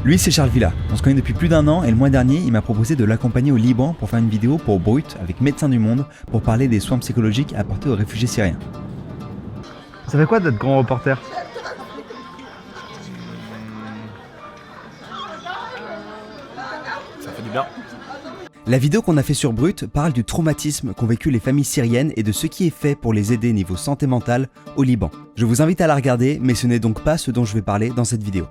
Lui, c'est Charles Villa. On se connaît depuis plus d'1 an et le mois dernier, il m'a proposé de l'accompagner au Liban pour faire une vidéo pour Brut avec Médecins du Monde pour parler des soins psychologiques apportés aux réfugiés syriens. Ça fait quoi d'être grand reporter? Ça fait du bien. La vidéo qu'on a fait sur Brut parle du traumatisme qu'ont vécu les familles syriennes et de ce qui est fait pour les aider niveau santé mentale au Liban. Je vous invite à la regarder, mais ce n'est donc pas ce dont je vais parler dans cette vidéo.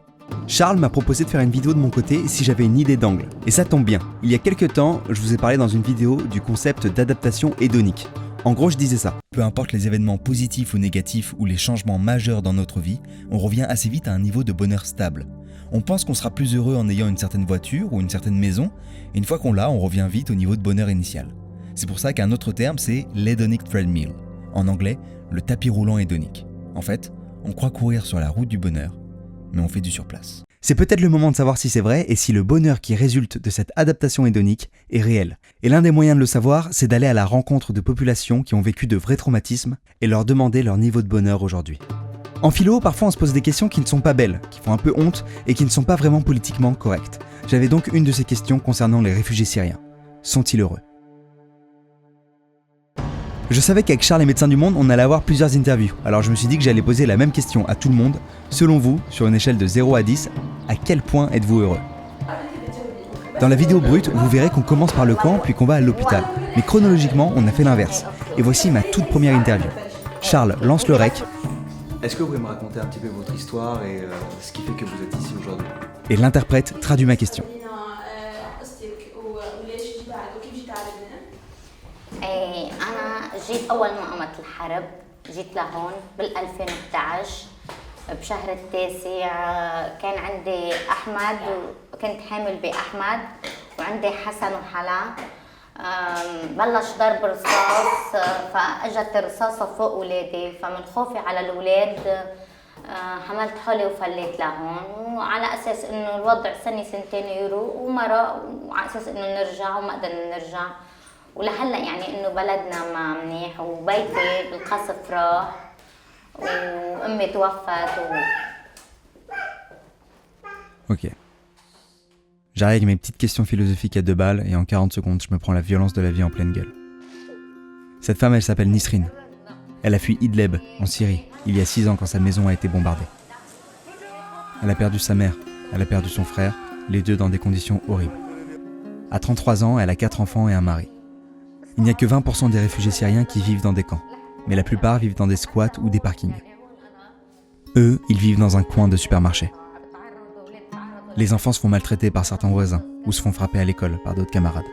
Charles m'a proposé de faire une vidéo de mon côté si j'avais une idée d'angle. Et ça tombe bien. Il y a quelques temps, je vous ai parlé dans une vidéo du concept d'adaptation hédonique. En gros, je disais ça. Peu importe les événements positifs ou négatifs ou les changements majeurs dans notre vie, on revient assez vite à un niveau de bonheur stable. On pense qu'on sera plus heureux en ayant une certaine voiture ou une certaine maison, et une fois qu'on l'a, on revient vite au niveau de bonheur initial. C'est pour ça qu'un autre terme, c'est l'hedonic treadmill. En anglais, le tapis roulant hédonique. En fait, on croit courir sur la route du bonheur, mais on fait du surplace. C'est peut-être le moment de savoir si c'est vrai et si le bonheur qui résulte de cette adaptation hédonique est réel. Et l'un des moyens de le savoir, c'est d'aller à la rencontre de populations qui ont vécu de vrais traumatismes et leur demander leur niveau de bonheur aujourd'hui. En philo, parfois on se pose des questions qui ne sont pas belles, qui font un peu honte et qui ne sont pas vraiment politiquement correctes. J'avais donc une de ces questions concernant les réfugiés syriens. Sont-ils heureux? Je savais qu'avec Charles et Médecins du Monde, on allait avoir plusieurs interviews, alors je me suis dit que j'allais poser la même question à tout le monde. Selon vous, sur une échelle de 0 à 10, à quel point êtes-vous heureux? Dans la vidéo brute, vous verrez qu'on commence par le camp puis qu'on va à l'hôpital. Mais chronologiquement, on a fait l'inverse. Et voici ma toute première interview. Charles lance le rec. Est-ce que vous pouvez me raconter un petit peu votre histoire et ce qui fait que vous êtes ici aujourd'hui? Et l'interprète traduit ma question. أنا جيت أول ما قامت الحرب جيت لهون بال2011 بشهر التاسع كان عندي أحمد وكنت حامل بأحمد وعندي حسن وحلا بلش ضرب رصاص فأجت الرصاصة فوق ولادي فمن خوفي على الولاد حملت حالي وفليت لهون وعلى أساس إنه الوضع سنتين يروق ومرق وعلى أساس إنه نرجع وما قدرنا نرجع ولهلا يعني إنه بلدنا ما منيح وبيتي بالقصف راح وأمي توفت Ok. J'arrive avec mes petites questions philosophiques à 2 balles et en 40 secondes, je me prends la violence de la vie en pleine gueule. Cette femme, elle s'appelle Nisrine. Elle a fui Idlib, en Syrie, il y a 6 ans quand sa maison a été bombardée. Elle a perdu sa mère, elle a perdu son frère, les deux dans des conditions horribles. À 33 ans, elle a 4 enfants et un mari. Il n'y a que 20% des réfugiés syriens qui vivent dans des camps, mais la plupart vivent dans des squats ou des parkings. Eux, ils vivent dans un coin de supermarché. Les enfants se font maltraiter par certains voisins ou se font frapper à l'école par d'autres camarades.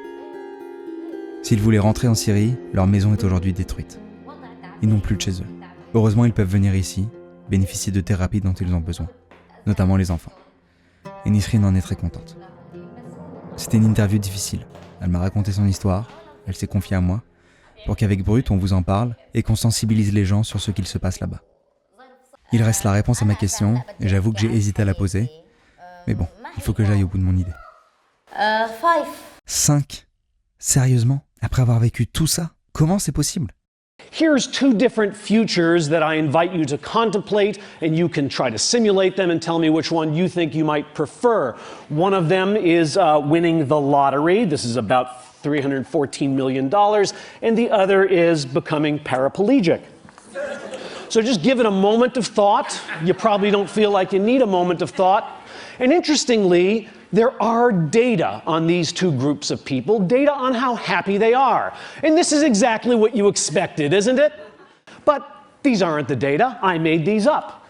S'ils voulaient rentrer en Syrie, leur maison est aujourd'hui détruite. Ils n'ont plus de chez eux. Heureusement, ils peuvent venir ici, bénéficier de thérapies dont ils ont besoin, notamment les enfants. Et Nisrine en est très contente. C'était une interview difficile. Elle m'a raconté son histoire, elle s'est confiée à moi, pour qu'avec Brut, on vous en parle et qu'on sensibilise les gens sur ce qu'il se passe là-bas. Il reste la réponse à ma question, et j'avoue que j'ai hésité à la poser, mais bon, il faut que j'aille au bout de mon idée. 5? Sérieusement? Après avoir vécu tout ça? Comment c'est possible? Here's 2 different futures that I invite you to contemplate, and you can try to simulate them and tell me which one you think you might prefer. One of them is winning the lottery. This is about $314 million. And the other is becoming paraplegic. So just give it a moment of thought. You probably don't feel like you need a moment of thought. And interestingly, there are data on these 2 groups of people, data on how happy they are. And this is exactly what you expected, isn't it? But these aren't the data. I made these up.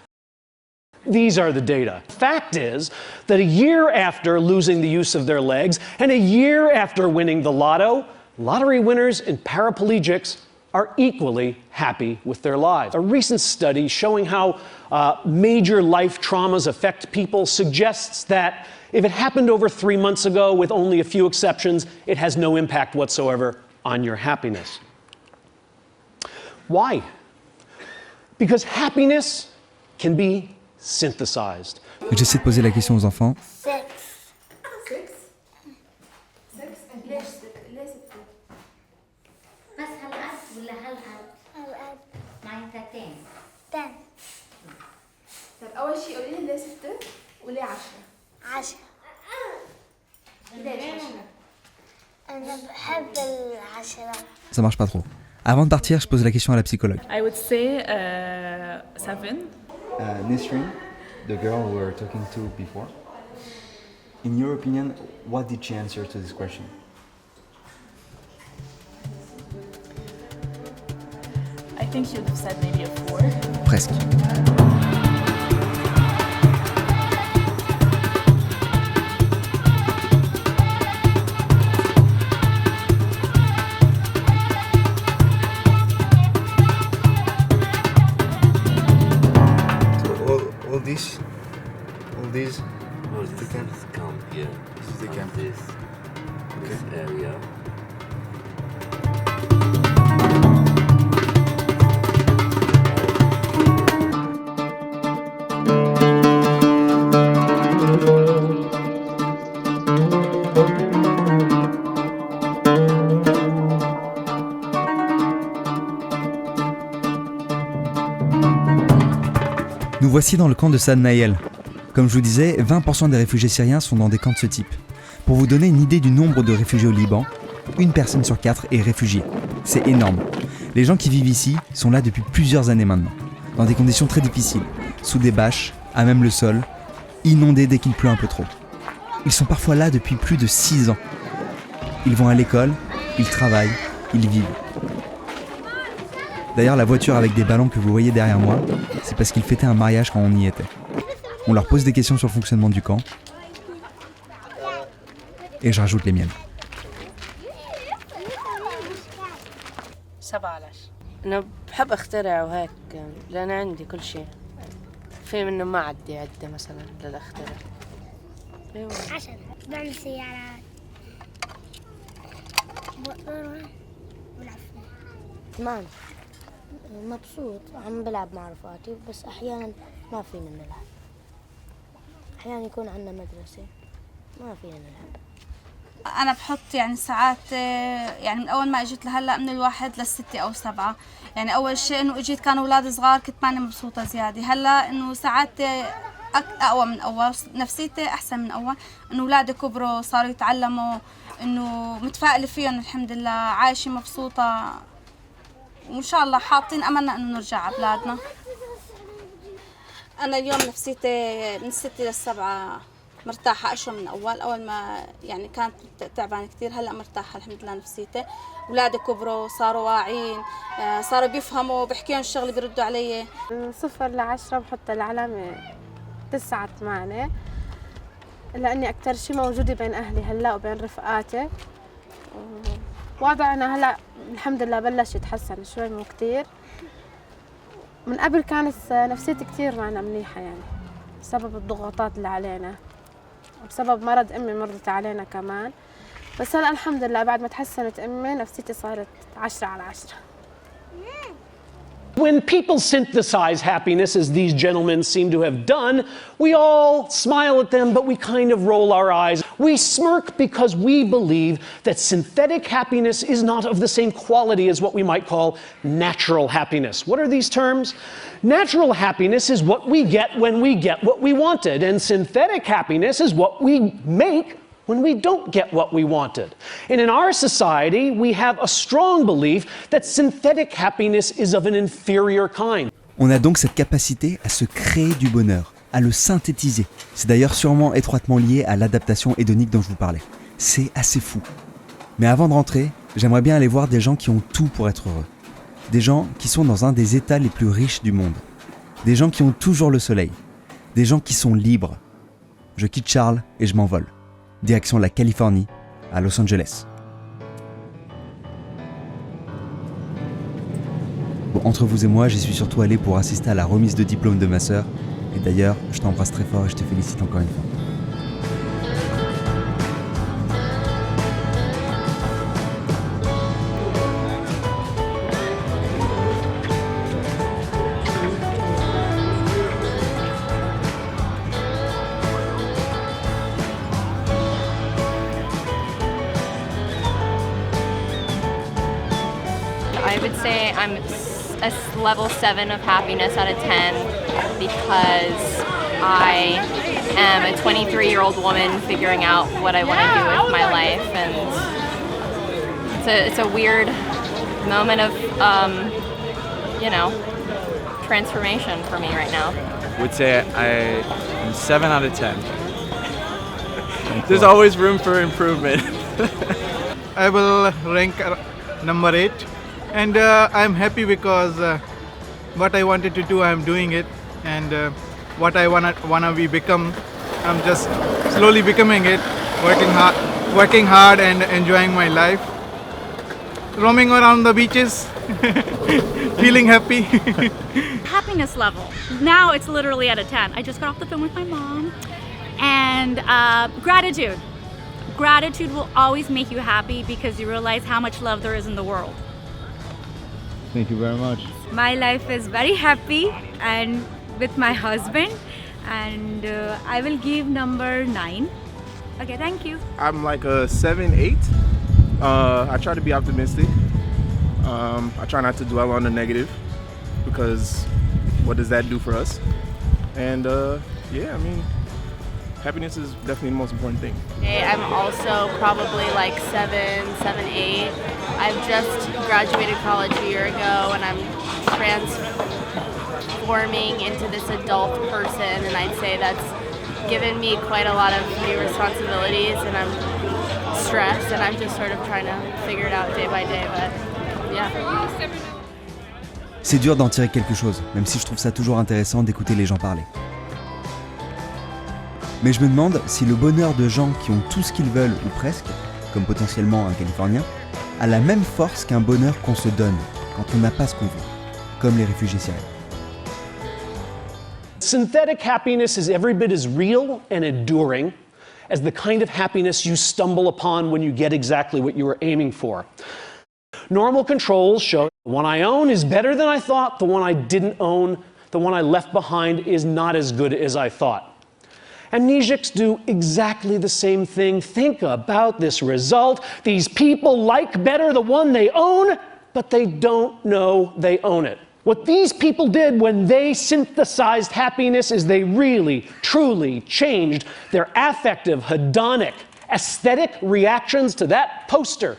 These are the data. Fact is that a year after losing the use of their legs and a year after winning the lotto, lottery winners and paraplegics are equally happy with their lives. A recent study showing how major life traumas affect people suggests that if it happened over 3 months ago, with only a few exceptions, it has no impact whatsoever on your happiness. Why? Because happiness can be synthesized. J'essaie de poser la question aux enfants. طب أول شيء قولي لي ليه 6 وليه 10؟ 10 Ça marche pas trop. Avant de partir, je pose la question à la psychologue. I would say 7. Nisrin, the girl we were talking to before, in your opinion, what did she answer to this question? I think she would have said maybe a 4. Presque. All these, No, this is camp here. This is the camp. This area. Nous voici dans le camp de Sad Nahel. Comme je vous disais, 20% des réfugiés syriens sont dans des camps de ce type. Pour vous donner une idée du nombre de réfugiés au Liban, 1 personne sur 4 est réfugiée. C'est énorme. Les gens qui vivent ici sont là depuis plusieurs années maintenant, dans des conditions très difficiles, sous des bâches, à même le sol, inondés dès qu'il pleut un peu trop. Ils sont parfois là depuis plus de 6 ans. Ils vont à l'école, ils travaillent, ils vivent. D'ailleurs, la voiture avec des ballons que vous voyez derrière moi, c'est parce qu'ils fêtaient un mariage quand on y était. On leur pose des questions sur le fonctionnement du camp, et je rajoute les miennes. 17. أنا بحب أخترع وهيك لأن عندي كل شيء في منه ما عندي عدة مثلا للأخترع. 10 بعمل سيارات بلعب 8 مبسوط عم بلعب مع رفقاتي بس أحيانا ما فينا نلعب أحيانا يكون عندنا مدرسة ما فينا نلعب. أنا بحط يعني ساعات يعني من أول ما إجيت لهلا من 1 ل6 أو 7 يعني أول شيء إنه إجيت كانوا أولاد صغار كنت ماني مبسوطة زيادة هلا إنه ساعات أقوى من أول نفسيتي أحسن من أول إنه أولادي كبروا صاروا يتعلموا إنه متفائلة فيهم الحمد لله عايشة مبسوطة وإن شاء الله حاطين أملنا إنه نرجع على بلادنا. أنا اليوم نفسيتي من 6 ل7 مرتاحة أشوى من أول ما يعني كانت تعبانة كتير هلأ مرتاحة الحمد لله نفسيتي أولادي كبروا صاروا واعيين صاروا بيفهموا بحكيهم الشغل بيردوا علي. من 0 ل 10 بحط العلامة 9 8 لأني أكتر شي موجودة بين أهلي هلأ وبين رفقاتي وضعنا هلأ الحمد لله بلش يتحسن شوي مو كتير من قبل كانت نفسيتي كتير معنا منيحة يعني بسبب الضغوطات اللي علينا وبسبب مرض أمي مرضت علينا كمان بس هلأ الحمد لله بعد ما تحسنت أمي نفسيتي صارت 10 على 10. When people synthesize happiness, as these gentlemen seem to have done, we all smile at them, but we kind of roll our eyes. We smirk because we believe that synthetic happiness is not of the same quality as what we might call natural happiness. What are these terms? Natural happiness is what we get when we get what we wanted, and synthetic happiness is what we make when we don't get what we wanted. And in our society, we have a strong belief that synthetic happiness is of an inferior kind. On a donc cette capacité à se créer du bonheur, à le synthétiser. C'est d'ailleurs sûrement étroitement lié à l'adaptation hédonique dont je vous parlais. C'est assez fou. Mais avant de rentrer, j'aimerais bien aller voir des gens qui ont tout pour être heureux. Des gens qui sont dans un des états les plus riches du monde. Des gens qui ont toujours le soleil. Des gens qui sont libres. Je quitte Charles et je m'envole. Direction la Californie, à Los Angeles. Bon, entre vous et moi, j'y suis surtout allé pour assister à la remise de diplôme de ma sœur. Et d'ailleurs, je t'embrasse très fort et je te félicite encore une fois. I would say I'm a level 7 of happiness out of 10 because I am a 23-year-old woman figuring out what I want to do with my life, and it's a weird moment of, transformation for me right now. I would say I'm 7 out of 10. There's always room for improvement. I will rank number 8, and I'm happy because what I wanted to do, I'm doing it, and what I wanna become, I'm just slowly becoming it, working hard and enjoying my life, roaming around the beaches, feeling happy. Happiness level. Now it's literally at a 10. I just got off the phone with my mom. And gratitude. Gratitude will always make you happy because you realize how much love there is in the world. Thank you very much. My life is very happy and with my husband, and I will give number 9. Okay, thank you. I'm like a 7, 8. I try to be optimistic. I try not to dwell on the negative because what does that do for us? And happiness is definitely the most important thing. I'm also probably like 7, 8. I've just graduated college a year ago, and I'm transforming into this adult person, and I'd say that's given me quite a lot of new responsibilities, and I'm stressed, and I'm just sort of trying to figure it out day by day, but yeah. C'est dur d'en tirer quelque chose, même si je trouve ça toujours intéressant d'écouter les gens parler. Mais je me demande si le bonheur de gens qui ont tout ce qu'ils veulent, ou presque, comme potentiellement un Californien, a la même force qu'un bonheur qu'on se donne quand on n'a pas ce qu'on veut, comme les réfugiés syriens. Synthetic happiness is every bit as real and enduring as the kind of happiness you stumble upon when you get exactly what you were aiming for. Normal controls show the one I own is better than I thought, the one I didn't own, the one I left behind is not as good as I thought. Amnesics do exactly the same thing. Think about this result. These people like better the one they own, but they don't know they own it. What these people did when they synthesized happiness is they really, truly changed their affective, hedonic, aesthetic reactions to that poster.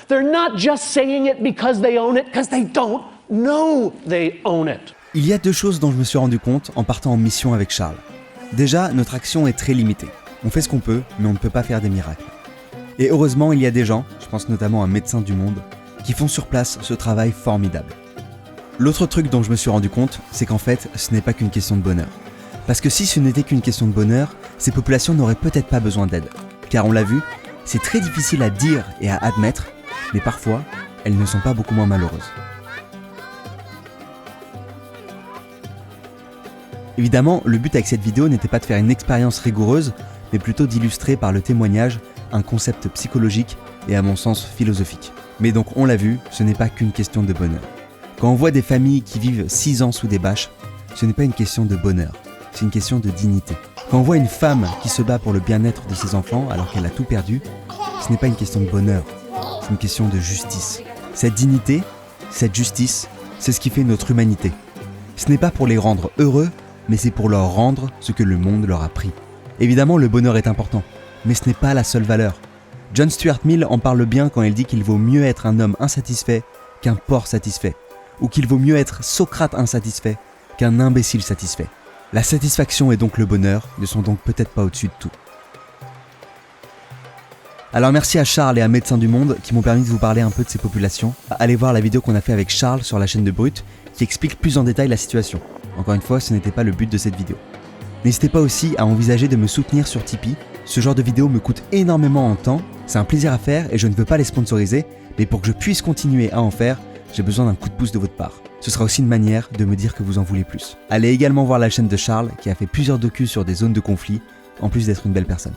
They're not just saying it because they own it, because they don't know they own it. Il y a 2 choses dont je me suis rendu compte en partant en mission avec Charles. Déjà, notre action est très limitée. On fait ce qu'on peut, mais on ne peut pas faire des miracles. Et heureusement, il y a des gens, je pense notamment à Médecins du Monde, qui font sur place ce travail formidable. L'autre truc dont je me suis rendu compte, c'est qu'en fait, ce n'est pas qu'une question de bonheur. Parce que si ce n'était qu'une question de bonheur, ces populations n'auraient peut-être pas besoin d'aide. Car on l'a vu, c'est très difficile à dire et à admettre, mais parfois, elles ne sont pas beaucoup moins malheureuses. Évidemment, le but avec cette vidéo n'était pas de faire une expérience rigoureuse, mais plutôt d'illustrer par le témoignage un concept psychologique et à mon sens philosophique. Mais donc on l'a vu, ce n'est pas qu'une question de bonheur. Quand on voit des familles qui vivent 6 ans sous des bâches, ce n'est pas une question de bonheur, c'est une question de dignité. Quand on voit une femme qui se bat pour le bien-être de ses enfants alors qu'elle a tout perdu, ce n'est pas une question de bonheur, c'est une question de justice. Cette dignité, cette justice, c'est ce qui fait notre humanité. Ce n'est pas pour les rendre heureux, mais c'est pour leur rendre ce que le monde leur a pris. Évidemment, le bonheur est important, mais ce n'est pas la seule valeur. John Stuart Mill en parle bien quand il dit qu'il vaut mieux être un homme insatisfait qu'un porc satisfait, ou qu'il vaut mieux être Socrate insatisfait qu'un imbécile satisfait. La satisfaction et donc le bonheur ne sont donc peut-être pas au-dessus de tout. Alors merci à Charles et à Médecins du Monde qui m'ont permis de vous parler un peu de ces populations. Allez voir la vidéo qu'on a fait avec Charles sur la chaîne de Brut qui explique plus en détail la situation. Encore une fois, ce n'était pas le but de cette vidéo. N'hésitez pas aussi à envisager de me soutenir sur Tipeee. Ce genre de vidéo me coûte énormément en temps, c'est un plaisir à faire et je ne veux pas les sponsoriser, mais pour que je puisse continuer à en faire, j'ai besoin d'un coup de pouce de votre part. Ce sera aussi une manière de me dire que vous en voulez plus. Allez également voir la chaîne de Charles qui a fait plusieurs docus sur des zones de conflit, en plus d'être une belle personne.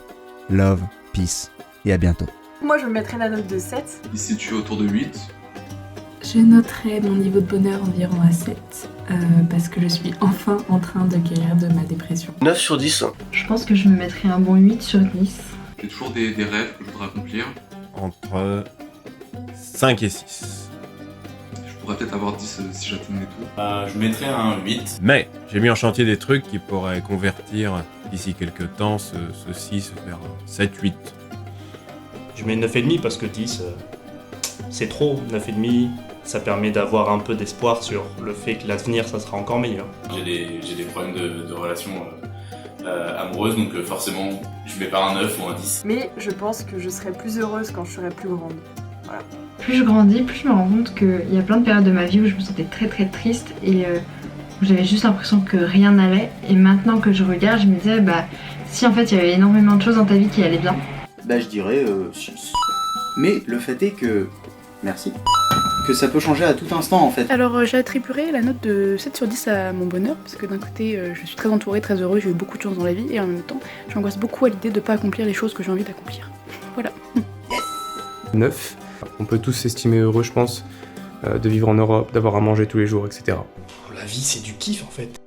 Love, peace et à bientôt. Moi je me mettrais la note de 7. Il se situe autour de 8. Je noterais mon niveau de bonheur environ à 7, parce que je suis enfin en train de guérir de ma dépression. 9 sur 10. Je pense que je me mettrais un bon 8 sur 10. Il y a toujours des rêves que je voudrais accomplir. Entre 5 et 6. Je pourrais peut-être avoir 10 si j'atteignais tout. Je mettrais un 8. Mais j'ai mis en chantier des trucs qui pourraient convertir d'ici quelques temps ce 6 vers 7-8. Je mets 9,5 parce que 10, c'est trop. 9,5, ça permet d'avoir un peu d'espoir sur le fait que l'avenir, ça sera encore meilleur. J'ai des problèmes de relations amoureuses, donc forcément, je mets pas un 9 ou un 10. Mais je pense que je serai plus heureuse quand je serai plus grande. Voilà. Plus je grandis, plus je me rends compte qu'il y a plein de périodes de ma vie où je me sentais très très triste et où j'avais juste l'impression que rien n'allait. Et maintenant que je regarde, je me disais, si en fait il y avait énormément de choses dans ta vie qui allaient bien. Je dirais 6. Mais le fait est que... Merci. Que ça peut changer à tout instant en fait. Alors j'attribuerais la note de 7 sur 10 à mon bonheur, parce que d'un côté je suis très entourée, très heureuse, j'ai eu beaucoup de chance dans la vie, et en même temps j'angoisse beaucoup à l'idée de ne pas accomplir les choses que j'ai envie d'accomplir. Voilà. 9. On peut tous s'estimer heureux, je pense, de vivre en Europe, d'avoir à manger tous les jours, etc. La vie c'est du kiff en fait.